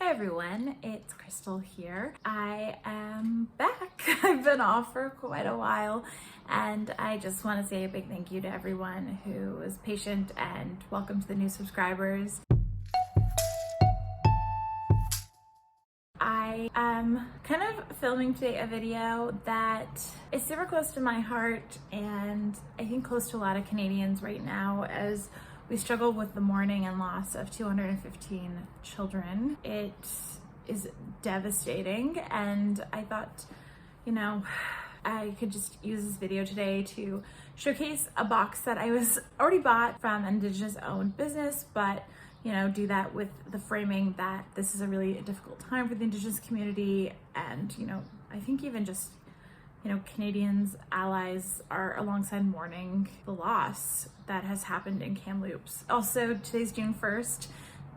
Hi everyone, it's Crystal here. I am back. I've been off for quite a while and I just want to say a big thank you to everyone who was patient and welcome to the new subscribers. I am kind of filming today a video that is super close to my heart and I think close to a lot of Canadians right now as we struggle with the mourning and loss of 215 children. It is devastating and I thought, I could just use this video today to showcase a box that I was already bought from an Indigenous owned business, but do that with the framing that this is a really difficult time for the Indigenous community and, I think even just Canadians, allies are alongside mourning the loss that has happened in Kamloops. Also, today's June 1st,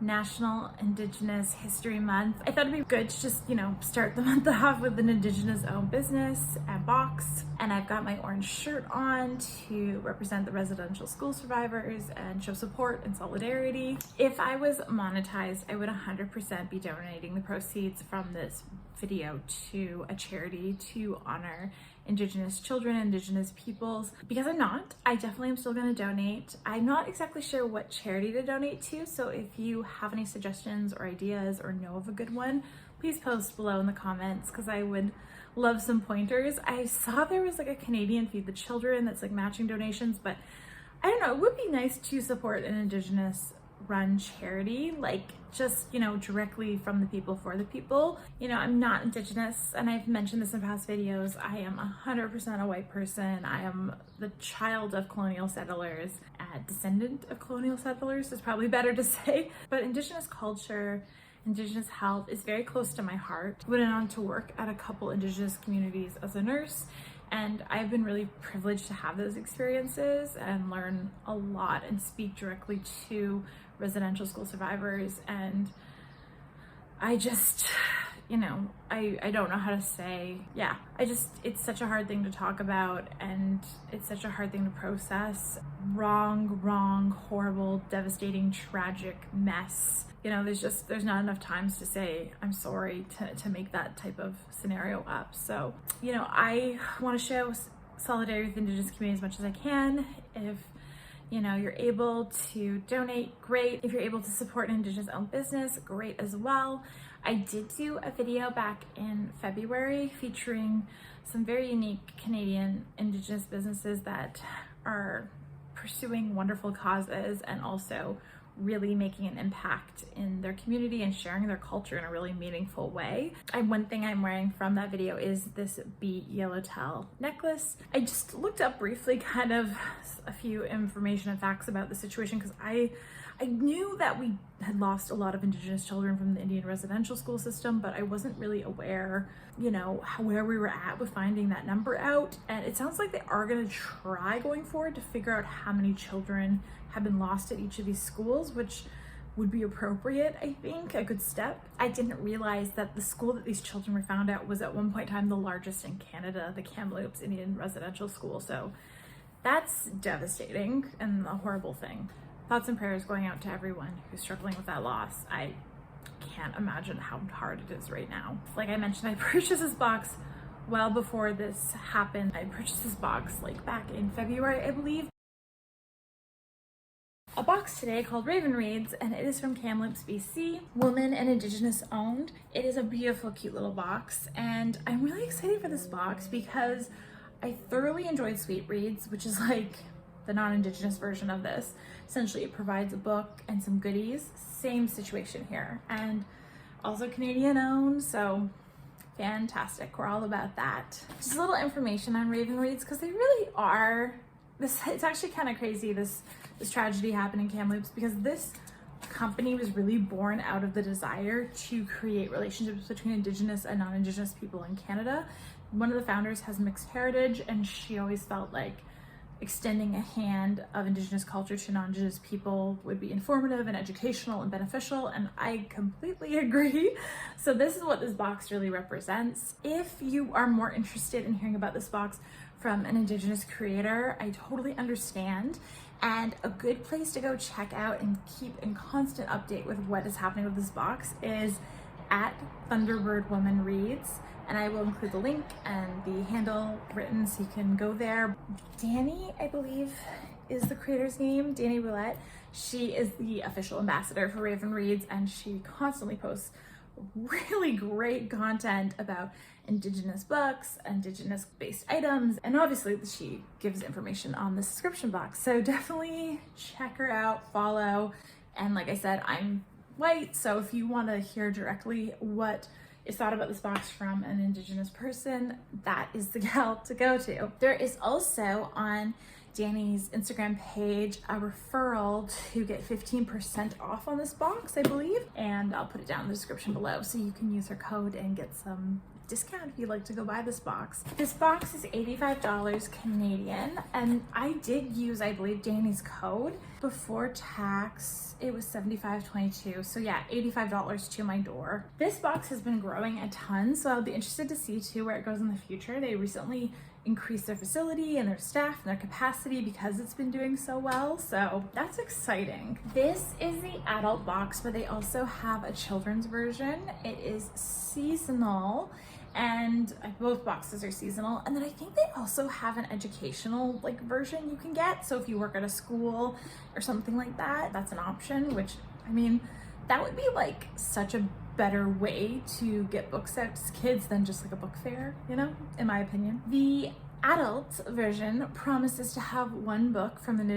National Indigenous History Month. I thought it'd be good to just, start the month off with an Indigenous owned business and box. And I've got my orange shirt on to represent the residential school survivors and show support and solidarity. If I was monetized, I would 100% be donating the proceeds from this video to a charity to honor Indigenous children, Indigenous peoples. Because I'm not, I definitely am still going to donate. I'm not exactly sure what charity to donate to, so if you have any suggestions or ideas or know of a good one, please post below in the comments because I would love some pointers. I saw there was like a Canadian Feed the Children that's like matching donations, but I don't know, it would be nice to support an Indigenous run charity, like just directly from the people for the people. I'm not Indigenous and I've mentioned this in past videos. I am 100% a white person. I am the child of colonial settlers, descendant of colonial settlers is probably better to say, but Indigenous culture, Indigenous health is very close to my heart. I went on to work at a couple Indigenous communities as a nurse and I've been really privileged to have those experiences and learn a lot and speak directly to residential school survivors. And I just, I don't know how to say, it's such a hard thing to talk about and it's such a hard thing to process. Wrong, horrible, devastating, tragic mess. There's not enough times to say I'm sorry to make that type of scenario up. So, I want to show solidarity with the Indigenous community as much as I can. If you're able to donate, great. If you're able to support an Indigenous owned business, great as well. I did do a video back in February featuring some very unique Canadian Indigenous businesses that are pursuing wonderful causes and also really making an impact in their community and sharing their culture in a really meaningful way. One thing I'm wearing from that video is this beat yellowtail necklace. I just looked up briefly kind of a few information and facts about the situation because I knew that we had lost a lot of Indigenous children from the Indian residential school system, but I wasn't really aware, where we were at with finding that number out. And it sounds like they are going to try going forward to figure out how many children have been lost at each of these schools, which would be appropriate, I think, a good step. I didn't realize that the school that these children were found at was at one point in time the largest in Canada, the Kamloops Indian Residential School. So that's devastating and a horrible thing. Thoughts and prayers going out to everyone who's struggling with that loss. I can't imagine how hard it is right now. Like I mentioned, I purchased this box well before this happened. I purchased this box like back in February, I believe. A box today called Raven Reads, and it is from Kamloops, BC, woman and Indigenous owned. It is a beautiful, cute little box, and I'm really excited for this box because I thoroughly enjoyed Sweet Reads, which is like the non-Indigenous version of this. Essentially, it provides a book and some goodies. Same situation here, and also Canadian owned, so fantastic. We're all about that. Just a little information on Raven Reads because they really are. It's actually kind of crazy. This tragedy happened in Kamloops because this company was really born out of the desire to create relationships between Indigenous and non-Indigenous people in Canada. One of the founders has mixed heritage and she always felt like extending a hand of Indigenous culture to non-Indigenous people would be informative and educational and beneficial, and I completely agree. So this is what this box really represents. If you are more interested in hearing about this box from an Indigenous creator, I totally understand. And a good place to go check out and keep in constant update with what is happening with this box is at Thunderbird Woman Reads, and I will include the link and the handle written so you can go there. Danny, I believe, is the creator's name, Danny Roulette. She is the official ambassador for Raven Reads, and she constantly posts really great content about Indigenous books, Indigenous based items, and obviously she gives information on the subscription box. So definitely check her out, follow, and like I said, I'm white, so if you want to hear directly what is thought about this box from an Indigenous person, that is the gal to go to. There is also on Danny's Instagram page a referral to get 15% off on this box, I believe, and I'll put it down in the description below so you can use her code and get some discount if you'd like to go buy this box. This box is $85 Canadian, and I did use, I believe, Danny's code. Before tax, it was $75.22, so yeah, $85 to my door. This box has been growing a ton, so I'll be interested to see too where it goes in the future. They recently increased their facility and their staff and their capacity because it's been doing so well, so that's exciting. This is the adult box, but they also have a children's version. It is seasonal, and both boxes are seasonal, and then I think they also have an educational version you can get, so if you work at a school or something like that, that's an option, which, I mean, that would be such a better way to get books out to kids than just a book fair, you know, in my opinion. The adult version promises to have one book from an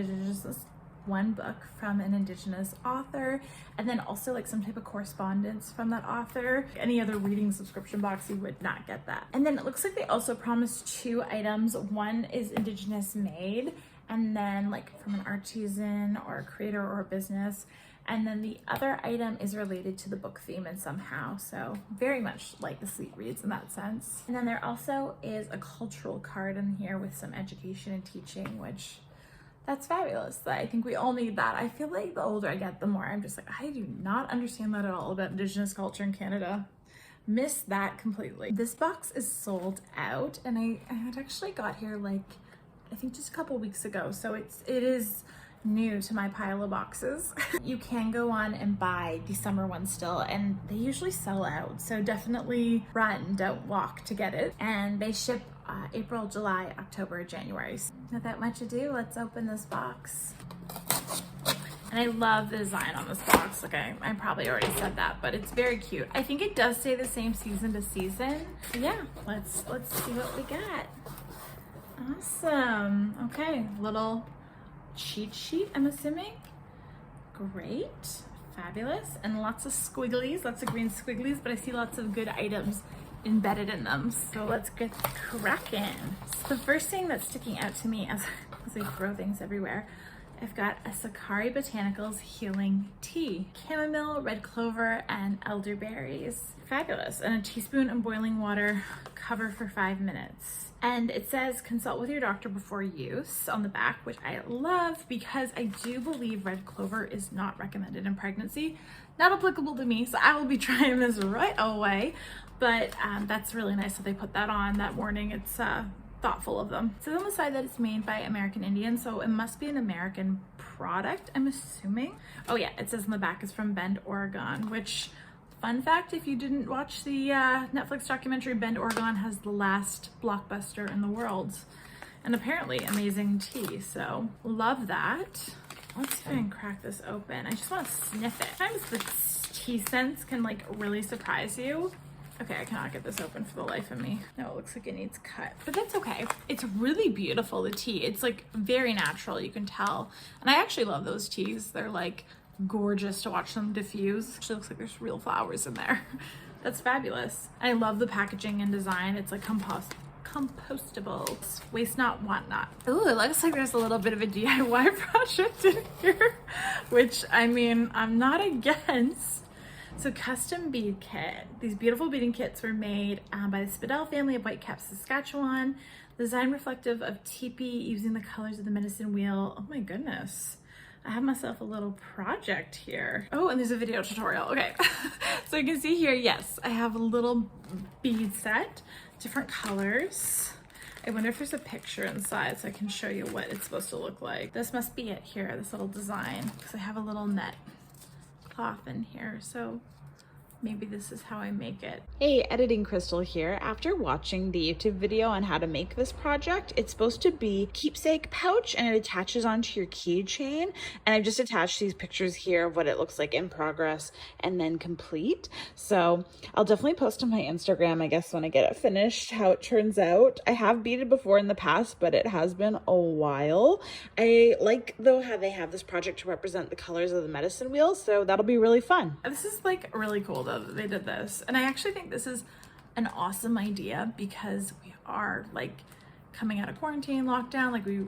Indigenous author, and then also some type of correspondence from that author. Any other reading subscription box, you would not get that. And then it looks like they also promised 2 items. One is Indigenous made, and then from an artisan or a creator or a business. And then the other item is related to the book theme in somehow, so very much like the Sweet Reads in that sense. And then there also is a cultural card in here with some education and teaching, which that's fabulous. I think we all need that. I feel like the older I get, the more I'm just I do not understand that at all about Indigenous culture in Canada. Miss that completely. This box is sold out, and I had actually got here I think just a couple weeks ago, so it is new to my pile of boxes. You can go on and buy the summer one still, and they usually sell out, so definitely run, don't walk to get it. And they ship April, July, October, January. Not that much ado, let's open this box. And I love the design on this box. I probably already said that, but it's very cute. I think it does stay the same season to season. Yeah, let's see what we got. Awesome. Okay, little cheat sheet, I'm assuming. Great, fabulous, and lots of squigglies, lots of green squigglies, but I see lots of good items embedded in them, so let's get cracking. So the first thing that's sticking out to me as I throw things everywhere, I've got a Sakari Botanicals Healing Tea. Chamomile, red clover, and elderberries. Fabulous. And a teaspoon of boiling water, cover for 5 minutes. And it says consult with your doctor before use on the back, which I love because I do believe red clover is not recommended in pregnancy. Not applicable to me, so I will be trying this right away. But that's really nice that they put that on that morning. It's thoughtful of them. It says on the side that it's made by American Indians, so it must be an American product, I'm assuming. Oh yeah, it says on the back it's from Bend, Oregon, which, fun fact, if you didn't watch the Netflix documentary, Bend, Oregon has the last blockbuster in the world, and apparently amazing tea, so love that. Let's see if I can crack this open. I just want to sniff it. Sometimes the tea scents can really surprise you. Okay, I cannot get this open for the life of me. No, it looks like it needs cut, but that's okay. It's really beautiful, the tea. It's very natural, you can tell. And I actually love those teas. They're gorgeous to watch them diffuse. Actually looks like there's real flowers in there. That's fabulous. I love the packaging and design. It's compostable. Waste not, want not. Ooh, it looks like there's a little bit of a DIY project in here, which, I mean, I'm not against. So custom bead kit. These beautiful beading kits were made by the Spadell family of Whitecap, Saskatchewan. Design reflective of teepee using the colors of the medicine wheel. Oh my goodness. I have myself a little project here. Oh, and there's a video tutorial. Okay. So you can see here, yes, I have a little bead set, different colors. I wonder if there's a picture inside so I can show you what it's supposed to look like. This must be it here, this little design, because I have a little net cloth in here. So maybe this is how I make it. Hey, Editing Crystal here. After watching the YouTube video on how to make this project, it's supposed to be keepsake pouch and it attaches onto your keychain. And I've just attached these pictures here of what it looks like in progress and then complete. So I'll definitely post on my Instagram, I guess, when I get it finished, how it turns out. I have beaded before in the past, but it has been a while. I like though how they have this project to represent the colors of the medicine wheel, so that'll be really fun. This is like really cool though that they did this, and I actually think this is an awesome idea because we are like coming out of quarantine lockdown, like we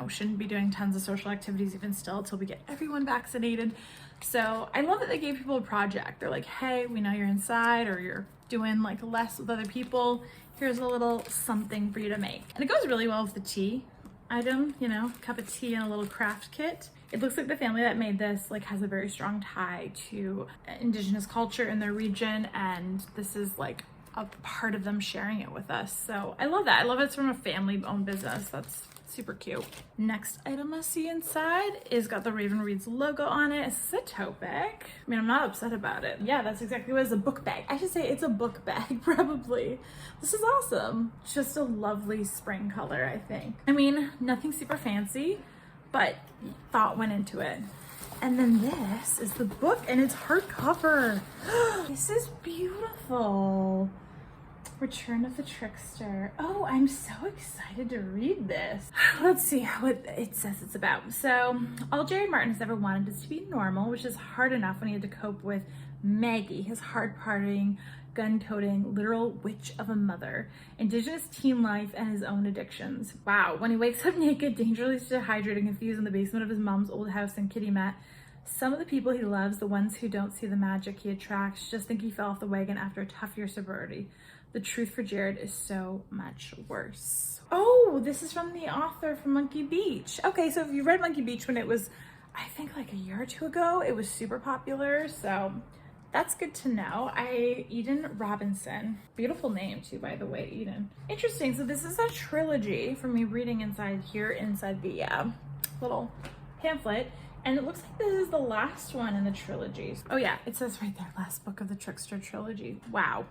shouldn't be doing tons of social activities even still till we get everyone vaccinated. So I love that they gave people a project. They're like, hey, we know you're inside or you're doing like less with other people, here's a little something for you to make. And it goes really well with the tea item, cup of tea and a little craft kit. It looks like the family that made this like has a very strong tie to Indigenous culture in their region, and this is like a part of them sharing it with us. So I love that. I love it's from a family-owned business. That's super cute. Next item I see inside is got the Raven Reads logo on it. It's a tote bag. I mean, I'm not upset about it. Yeah, that's exactly what it is, a book bag. I should say it's a book bag, probably. This is awesome. Just a lovely spring color, I think. I mean, nothing super fancy, but thought went into it. And then this is the book and it's hardcover. This is beautiful. Return of the Trickster. Oh, I'm so excited to read this. Let's see what it says it's about. So, all Jared Martin has ever wanted is to be normal, which is hard enough when he had to cope with Maggie, his hard-partying, gun-toting, literal witch of a mother, Indigenous teen life, and his own addictions. Wow, when he wakes up naked, dangerously dehydrated, confused in the basement of his mom's old house in Kitty Mat, some of the people he loves, the ones who don't see the magic he attracts, just think he fell off the wagon after a tough year of sobriety. The truth for Jared is so much worse. Oh, this is from the author from Monkey Beach. Okay, so if you read Monkey Beach when it was, I think like a year or two ago, it was super popular, so that's good to know. Eden Robinson. Beautiful name too, by the way, Eden. Interesting, so this is a trilogy from me reading inside here, inside the little pamphlet. And it looks like this is the last one in the trilogies. Oh yeah, it says right there, last book of the Trickster trilogy. Wow.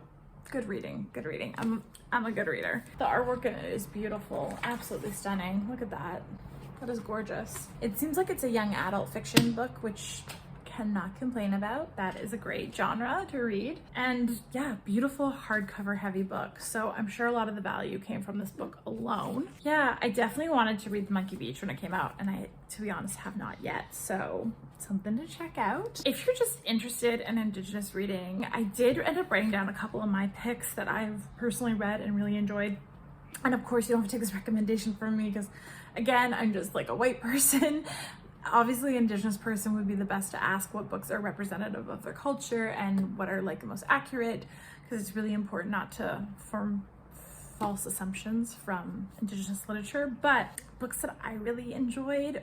Good reading, good reading. I'm a good reader. The artwork in it is beautiful, absolutely stunning. Look at that. That is gorgeous. It seems like it's a young adult fiction book, which cannot complain about. That is a great genre to read. And yeah, beautiful hardcover heavy book. So I'm sure a lot of the value came from this book alone. Yeah, I definitely wanted to read Monkey Beach when it came out, and I, to be honest, have not yet. So something to check out. If you're just interested in Indigenous reading, I did end up writing down a couple of my picks that I've personally read and really enjoyed. And of course, you don't have to take this recommendation from me because, again, I'm just like a white person. Obviously, Indigenous person would be the best to ask what books are representative of their culture and what are like the most accurate, because it's really important not to form false assumptions from Indigenous literature. But books that I really enjoyed,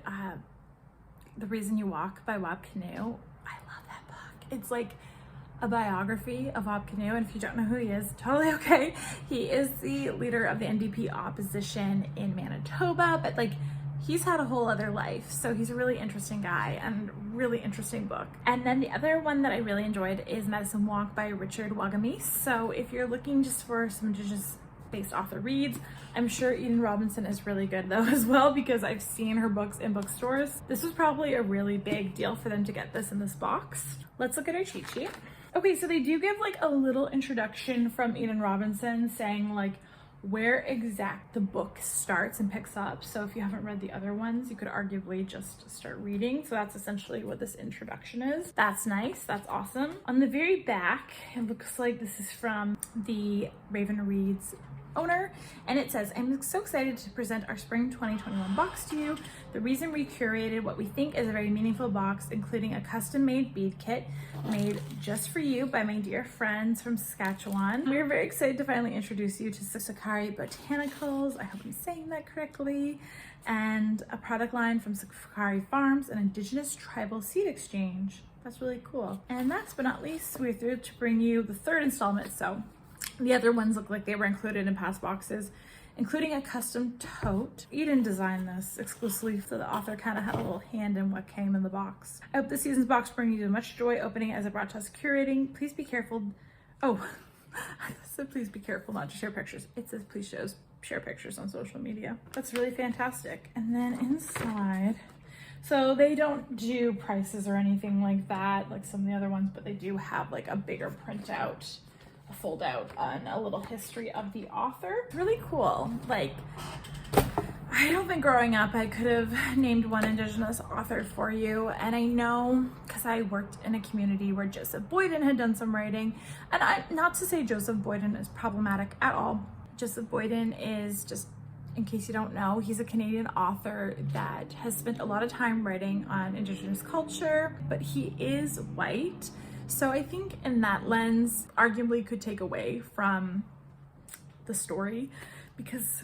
The Reason You Walk by Wab Kinew. I love that book. It's like a biography of Wab Kinew, and if you don't know who he is, totally okay. He is the leader of the NDP opposition in Manitoba, but like he's had a whole other life, so he's a really interesting guy and really interesting book. And then the other one that I really enjoyed is Medicine Walk by Richard Wagamese. So if you're looking just for some Indigenous based author reads, I'm sure Eden Robinson is really good though as well, because I've seen her books in bookstores. This was probably a really big deal for them to get this in this box. Let's look at our cheat sheet. Okay, so they do give like a little introduction from Eden Robinson saying like where exact the book starts and picks up. So if you haven't read the other ones, you could arguably just start reading. So that's essentially what this introduction is. That's nice, that's awesome. On the very back, it looks like this is from the Raven Reads owner, and it says, I'm so excited to present our spring 2021 box to you. The reason we curated what we think is a very meaningful box, including a custom-made bead kit made just for you by my dear friends from Saskatchewan. We're very excited to finally introduce you to Sakari Botanicals, I hope I'm saying that correctly, and a product line from Sakari Farms, an Indigenous tribal seed exchange. That's really cool. And last but not least, we're thrilled to bring you the third installment. So the other ones look like they were included in past boxes, including a custom tote. Eden designed this exclusively, so the author kind of had a little hand in what came in the box. I hope this season's box brings you much joy opening as it brought to us curating. Please be careful. Oh, I said please be careful not to share pictures. It says please share pictures on social media. That's really fantastic. And then inside, so they don't do prices or anything like that, like some of the other ones, but they do have like a bigger printout, a fold out on a little history of the author. Really cool. Like, I don't think growing up I could have named one Indigenous author for you. And I know because I worked in a community where Joseph Boyden had done some writing, and not to say Joseph Boyden is problematic at all. Joseph Boyden is, just in case you don't know, he's a Canadian author that has spent a lot of time writing on Indigenous culture, but he is white. So I think in that lens, arguably could take away from the story because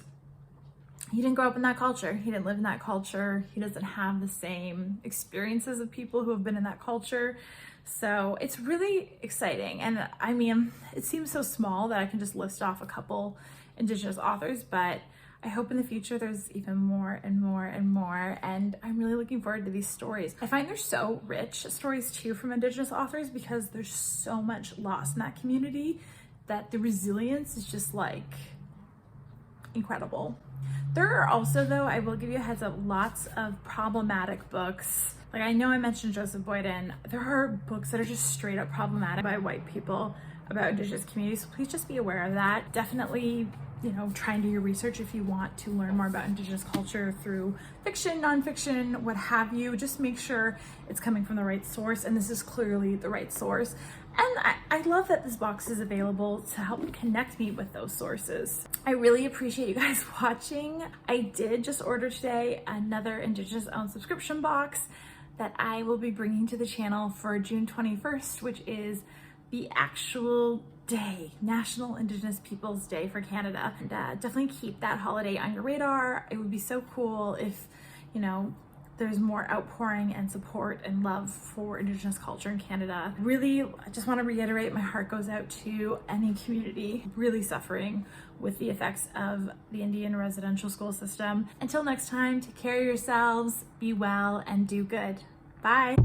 he didn't grow up in that culture. He didn't live in that culture. He doesn't have the same experiences of people who have been in that culture. So it's really exciting. And I mean, it seems so small that I can just list off a couple Indigenous authors, but I hope in the future there's even more and more and more, and I'm really looking forward to these stories. I find they're so rich, stories too, from Indigenous authors, because there's so much loss in that community that the resilience is just like incredible. There are also, though, I will give you a heads up, lots of problematic books. Like, I know I mentioned Joseph Boyden. There are books that are just straight up problematic by white people about Indigenous communities, so please just be aware of that. Definitely, you know, try and do your research if you want to learn more about Indigenous culture through fiction, nonfiction, what have you. Just make sure it's coming from the right source, and this is clearly the right source. And I love that this box is available to help connect me with those sources. I really appreciate you guys watching. I did just order today another Indigenous owned subscription box that I will be bringing to the channel for June 21st, which is the actual day, National Indigenous Peoples Day for Canada. And definitely keep that holiday on your radar. It would be so cool if, you know, there's more outpouring and support and love for Indigenous culture in Canada. Really, I just want to reiterate, my heart goes out to any community really suffering with the effects of the Indian residential school system. Until next time, take care of yourselves, be well, and do good. Bye.